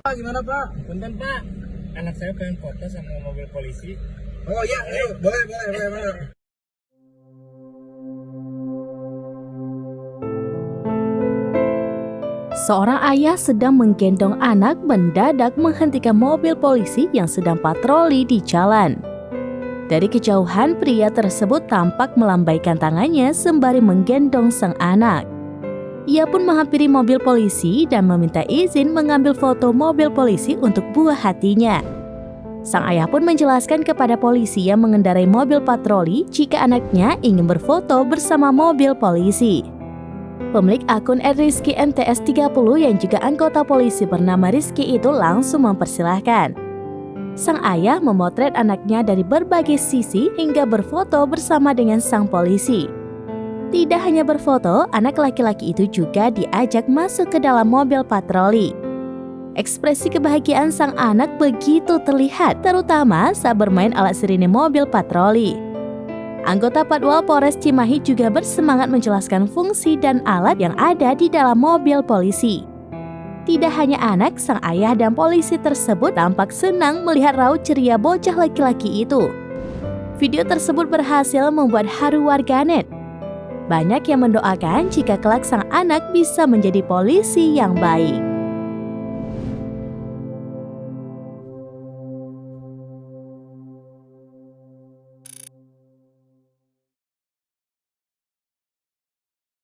Pak, gimana Pak? Punten Pak, anak saya pengen foto sama mobil polisi. Oh iya, ayo, boleh. Seorang ayah sedang menggendong anak mendadak menghentikan mobil polisi yang sedang patroli di jalan. Dari kejauhan, pria tersebut tampak melambaikan tangannya sembari menggendong sang anak. Ia pun menghampiri mobil polisi dan meminta izin mengambil foto mobil polisi untuk buah hatinya. Sang ayah pun menjelaskan kepada polisi yang mengendarai mobil patroli jika anaknya ingin berfoto bersama mobil polisi. Pemilik akun @rizky_mts30 yang juga anggota polisi bernama Rizky itu langsung mempersilahkan. Sang ayah memotret anaknya dari berbagai sisi hingga berfoto bersama dengan sang polisi. Tidak hanya berfoto, anak laki-laki itu juga diajak masuk ke dalam mobil patroli. Ekspresi kebahagiaan sang anak begitu terlihat, terutama saat bermain alat sirine mobil patroli. Anggota Patwal Polres Cimahi juga bersemangat menjelaskan fungsi dan alat yang ada di dalam mobil polisi. Tidak hanya anak, sang ayah dan polisi tersebut tampak senang melihat raut ceria bocah laki-laki itu. Video tersebut berhasil membuat haru warganet. Banyak yang mendoakan jika kelak sang anak bisa menjadi polisi yang baik.